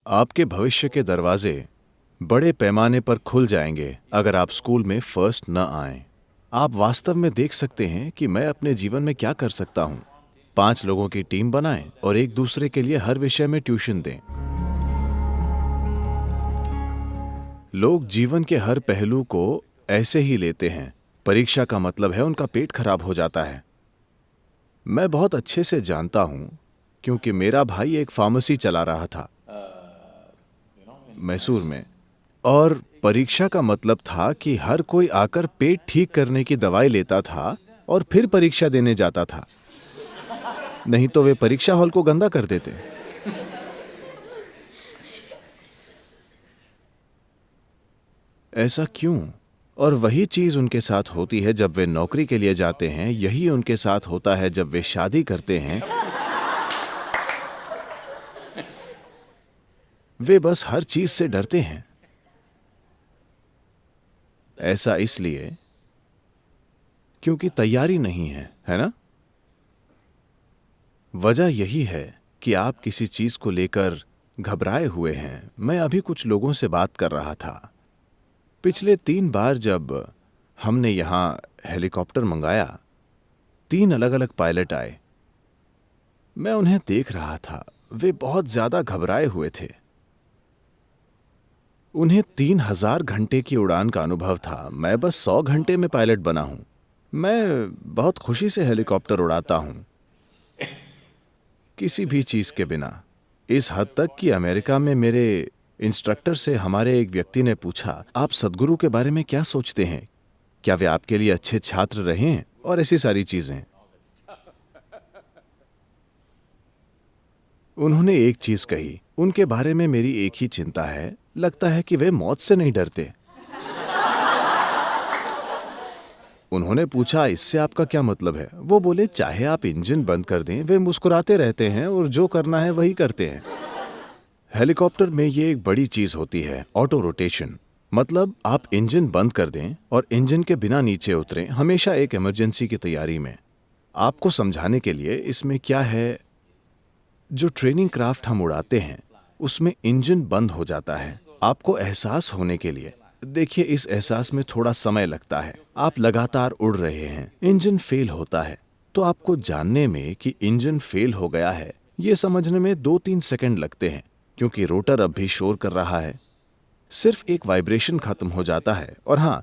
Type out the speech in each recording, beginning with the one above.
आपके भविष्य के दरवाजे बड़े पैमाने पर खुल जाएंगे अगर आप स्कूल में फर्स्ट न आएं। आप वास्तव में देख सकते हैं कि मैं अपने जीवन में क्या कर सकता हूं। 5 लोगों की टीम बनाएं और एक दूसरे के लिए हर विषय में ट्यूशन दें। लोग जीवन के हर पहलू को ऐसे ही लेते हैं। परीक्षा का मतलब है उनका पेट खराब हो जाता है। मैं बहुत अच्छे से जानता हूं क्योंकि मेरा भाई एक फार्मेसी चला रहा था मैसूर में, और परीक्षा का मतलब था कि हर कोई आकर पेट ठीक करने की दवाई लेता था और फिर परीक्षा देने जाता था, नहीं तो वे परीक्षा हॉल को गंदा कर देते। ऐसा क्यों? और वही चीज उनके साथ होती है जब वे नौकरी के लिए जाते हैं, यही उनके साथ होता है जब वे शादी करते हैं। वे बस हर चीज से डरते हैं। ऐसा इसलिए क्योंकि तैयारी नहीं है ना? वजह यही है कि आप किसी चीज को लेकर घबराए हुए हैं। मैं अभी कुछ लोगों से बात कर रहा था। पिछले 3 बार जब हमने यहां हेलीकॉप्टर मंगाया, 3 अलग अलग पायलट आए। मैं उन्हें देख रहा था, वे बहुत ज्यादा घबराए हुए थे। उन्हें 3000 घंटे की उड़ान का अनुभव था। मैं बस 100 घंटे में पायलट बना हूं। मैं बहुत खुशी से हेलीकॉप्टर उड़ाता हूं, किसी भी चीज के बिना। इस हद तक कि अमेरिका में मेरे इंस्ट्रक्टर से हमारे एक व्यक्ति ने पूछा, आप सदगुरु के बारे में क्या सोचते हैं? क्या वे आपके लिए अच्छे छात्र रहे हैं? और ऐसी सारी चीजें। उन्होंने एक चीज कही, उनके बारे में मेरी एक ही चिंता है, लगता है कि वे मौत से नहीं डरते। उन्होंने पूछा, इससे आपका क्या मतलब है? वो बोले, चाहे आप इंजन बंद कर दें, वे मुस्कुराते रहते हैं और जो करना है वही करते हैं। हेलीकॉप्टर में ये एक बड़ी चीज होती है, ऑटो रोटेशन। मतलब आप इंजन बंद कर दें और इंजन के बिना नीचे उतरें, हमेशा एक इमरजेंसी की तैयारी में। आपको समझाने के लिए इसमें क्या है, जो ट्रेनिंग क्राफ्ट हम उड़ाते हैं उसमें इंजन बंद हो जाता है, आपको एहसास होने के लिए। देखिए, इस एहसास में थोड़ा समय लगता है। आप लगातार उड़ रहे हैं, इंजन फेल होता है, तो आपको जानने में कि इंजन फेल हो गया है ये समझने में 2-3 सेकंड लगते हैं, क्योंकि रोटर अब भी शोर कर रहा है। सिर्फ एक वाइब्रेशन खत्म हो जाता है और हाँ,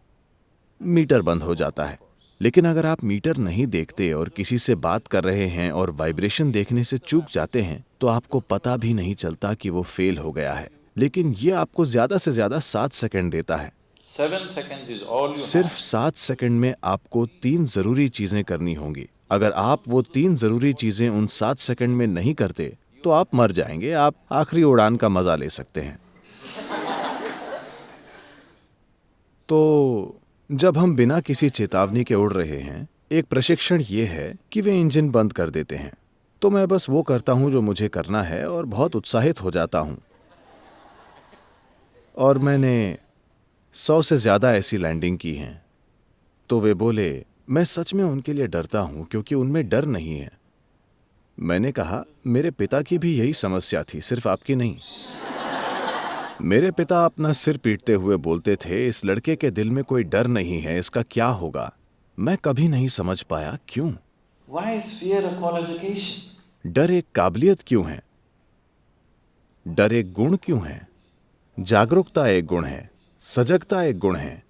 मीटर बंद हो जाता है। लेकिन अगर आप मीटर नहीं देखते और किसी से बात कर रहे हैं और वाइब्रेशन देखने से चूक जाते हैं, तो आपको पता भी नहीं चलता कि वो फेल हो गया है। लेकिन ये आपको ज्यादा से ज्यादा 7 सेकंड देता है। 7 seconds is all you सिर्फ have. 7 सेकंड में आपको 3 जरूरी चीजें करनी होंगी। अगर आप वो 3 जरूरी चीजें उन 7 सेकंड में नहीं करते तो आप मर जाएंगे। आप आखिरी उड़ान का मजा ले सकते हैं। तो जब हम बिना किसी चेतावनी के उड़ रहे हैं, एक प्रशिक्षण ये है कि वे इंजन बंद कर देते हैं। तो मैं बस वो करता हूं जो मुझे करना है और बहुत उत्साहित हो जाता हूं। और मैंने 100 से ज्यादा ऐसी लैंडिंग की हैं। तो वे बोले, मैं सच में उनके लिए डरता हूं क्योंकि उनमें डर नहीं है। मैंने कहा, मेरे पिता की भी यही समस्या थी, सिर्फ आपकी नहीं। मेरे पिता अपना सिर पीटते हुए बोलते थे, इस लड़के के दिल में कोई डर नहीं है, इसका क्या होगा? मैं कभी नहीं समझ पाया क्यों। Why is fear a qualification? डर एक काबिलियत क्यों है? डर एक गुण क्यों है? जागरूकता एक गुण है, सजगता एक गुण है,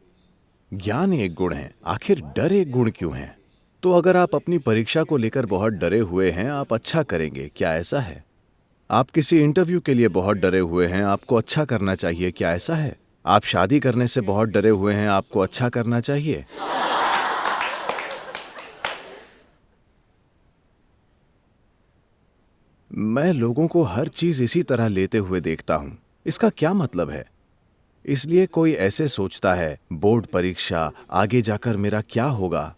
ज्ञान एक गुण है, आखिर डर एक गुण क्यों है? तो अगर आप अपनी परीक्षा को लेकर बहुत डरे हुए हैं, आप अच्छा करेंगे, क्या ऐसा है? आप किसी इंटरव्यू के लिए बहुत डरे हुए हैं, आपको अच्छा करना चाहिए, क्या ऐसा है? आप शादी करने से बहुत डरे हुए हैं, आपको अच्छा करना चाहिए। मैं लोगों को हर चीज इसी तरह लेते हुए देखता हूं। इसका क्या मतलब है? इसलिए कोई ऐसे सोचता है, बोर्ड परीक्षा, आगे जाकर मेरा क्या होगा?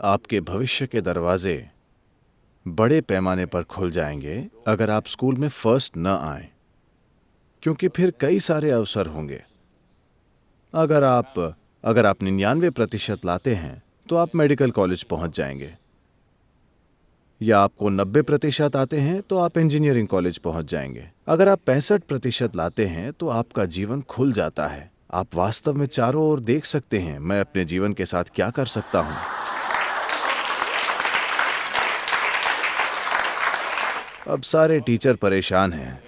आपके भविष्य के दरवाजे बड़े पैमाने पर खुल जाएंगे अगर आप स्कूल में फर्स्ट न आए, क्योंकि फिर कई सारे अवसर होंगे। अगर आप 99% लाते हैं तो आप मेडिकल कॉलेज पहुंच जाएंगे। या आपको 90% आते हैं तो आप इंजीनियरिंग कॉलेज पहुंच जाएंगे। अगर आप 65% लाते हैं तो आपका जीवन खुल जाता है। आप वास्तव में चारों ओर देख सकते हैं, मैं अपने जीवन के साथ क्या कर सकता हूं। अब सारे टीचर परेशान हैं।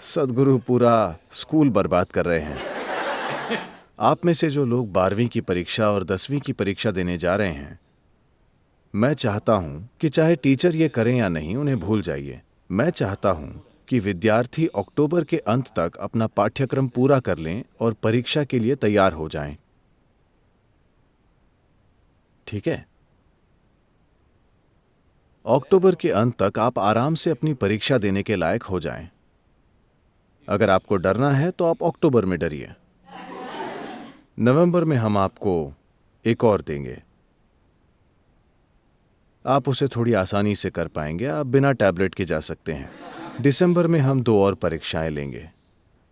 सदगुरु पूरा स्कूल बर्बाद कर रहे हैं। आप में से जो लोग 12वीं की परीक्षा और 10वीं की परीक्षा देने जा रहे हैं, मैं चाहता हूं कि चाहे टीचर ये करें या नहीं, उन्हें भूल जाइए। मैं चाहता हूं कि विद्यार्थी अक्टूबर के अंत तक अपना पाठ्यक्रम पूरा कर लें और परीक्षा के लिए तैयार हो जाएं। ठीक है? अक्टूबर के अंत तक आप आराम से अपनी परीक्षा देने के लायक हो जाएं। अगर आपको डरना है तो आप अक्टूबर में डरिए। नवंबर में हम आपको एक और देंगे। आप उसे थोड़ी आसानी से कर पाएंगे, आप बिना टैबलेट के जा सकते हैं। दिसंबर में हम 2 और परीक्षाएं लेंगे,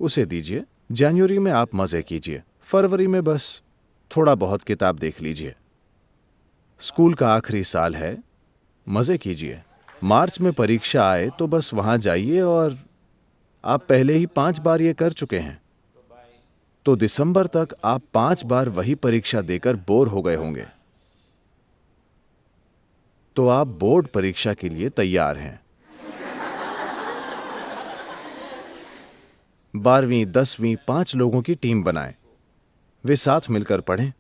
उसे दीजिए। जनवरी में आप मजे कीजिए। फरवरी में बस थोड़ा बहुत किताब देख लीजिए। स्कूल का आखिरी साल है, मजे कीजिए। मार्च में परीक्षा आए तो बस वहां जाइए और आप पहले ही 5 बार ये कर चुके हैं, तो दिसंबर तक आप 5 बार वही परीक्षा देकर बोर हो गए होंगे। तो आप बोर्ड परीक्षा के लिए तैयार हैं। 12वीं 10वीं 5 लोगों की टीम बनाएं, वे साथ मिलकर पढ़ें।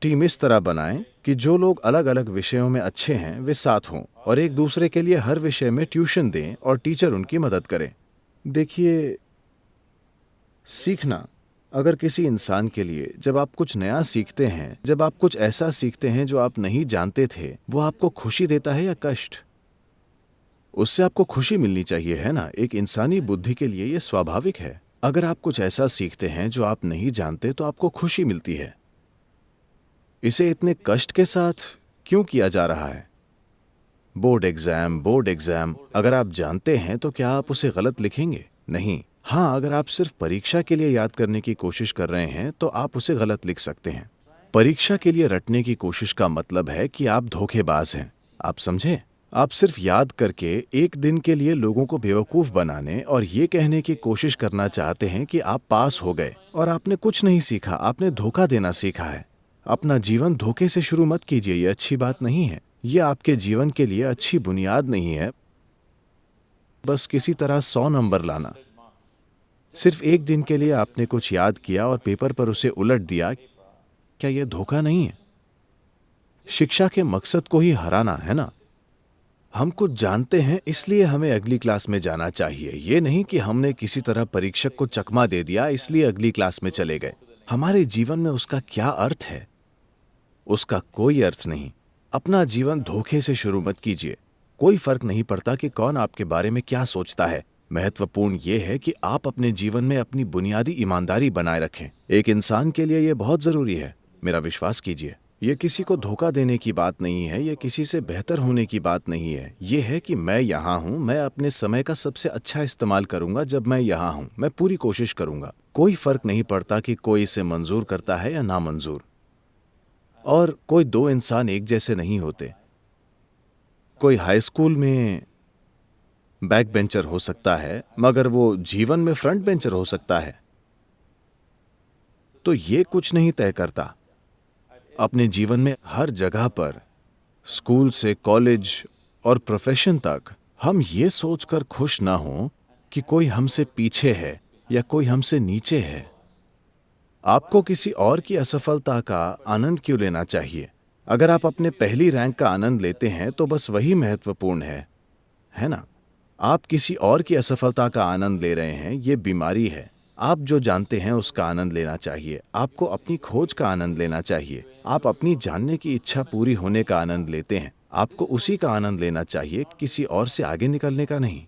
टीम इस तरह बनाएं कि जो लोग अलग अलग विषयों में अच्छे हैं वे साथ हों और एक दूसरे के लिए हर विषय में ट्यूशन दें और टीचर उनकी मदद करें। देखिए, सीखना अगर किसी इंसान के लिए, जब आप कुछ नया सीखते हैं, जब आप कुछ ऐसा सीखते हैं जो आप नहीं जानते थे, वो आपको खुशी देता है या कष्ट? उससे आपको खुशी मिलनी चाहिए, है ना? एक इंसानी बुद्धि के लिए यह स्वाभाविक है। अगर आप कुछ ऐसा सीखते हैं जो आप नहीं जानते तो आपको खुशी मिलती है। इसे इतने कष्ट के साथ क्यों किया जा रहा है? बोर्ड एग्जाम, अगर आप जानते हैं तो क्या आप उसे गलत लिखेंगे? नहीं। हाँ, अगर आप सिर्फ परीक्षा के लिए याद करने की कोशिश कर रहे हैं तो आप उसे गलत लिख सकते हैं। परीक्षा के लिए रटने की कोशिश का मतलब है कि आप धोखेबाज हैं। आप समझे? आप सिर्फ याद करके एक दिन के लिए लोगों को बेवकूफ बनाने और ये कहने की कोशिश करना चाहते हैं कि आप पास हो गए, और आपने कुछ नहीं सीखा, आपने धोखा देना सीखा है। अपना जीवन धोखे से शुरू मत कीजिए, ये अच्छी बात नहीं है। ये आपके जीवन के लिए अच्छी बुनियाद नहीं है। बस किसी तरह 100 नंबर लाना। सिर्फ एक दिन के लिए आपने कुछ याद किया और पेपर पर उसे उलट दिया, क्या यह धोखा नहीं है? शिक्षा के मकसद को ही हराना है ना? हम कुछ जानते हैं इसलिए हमें अगली क्लास में जाना चाहिए। ये नहीं कि हमने किसी तरह परीक्षक को चकमा दे दिया इसलिए अगली क्लास में चले गए। हमारे जीवन में उसका क्या अर्थ है? उसका कोई अर्थ नहीं। अपना जीवन धोखे से शुरू मत कीजिए। कोई फर्क नहीं पड़ता कि कौन आपके बारे में क्या सोचता है। महत्वपूर्ण यह है कि आप अपने जीवन में अपनी बुनियादी ईमानदारी बनाए रखें। एक इंसान के लिए यह बहुत जरूरी है। मेरा विश्वास कीजिए, यह किसी को धोखा देने की बात नहीं है, यह किसी से बेहतर होने की बात नहीं है। यह है कि मैं यहाँ हूँ, मैं अपने समय का सबसे अच्छा इस्तेमाल करूंगा। जब मैं यहाँ हूँ, मैं पूरी कोशिश करूंगा। कोई फर्क नहीं पड़ता कि कोई इसे मंजूर करता है या ना मंजूर। और कोई 2 इंसान एक जैसे नहीं होते। कोई हाई स्कूल में बैक बेंचर हो सकता है, मगर वो जीवन में फ्रंट बेंचर हो सकता है। तो ये कुछ नहीं तय करता। अपने जीवन में हर जगह पर, स्कूल से कॉलेज और प्रोफेशन तक, हम ये सोचकर खुश ना हों कि कोई हमसे पीछे है या कोई हमसे नीचे है। आपको किसी और की असफलता का आनंद क्यों लेना चाहिए? अगर आप अपने पहली रैंक का आनंद लेते हैं तो बस वही महत्वपूर्ण है ना? आप किसी और की असफलता का आनंद ले रहे हैं, ये बीमारी है। आप जो जानते हैं उसका आनंद लेना चाहिए। आपको अपनी खोज का आनंद लेना चाहिए। आप अपनी जानने की इच्छा पूरी होने का आनंद लेते हैं। आपको उसी का आनंद लेना चाहिए, किसी और से आगे निकलने का नहीं।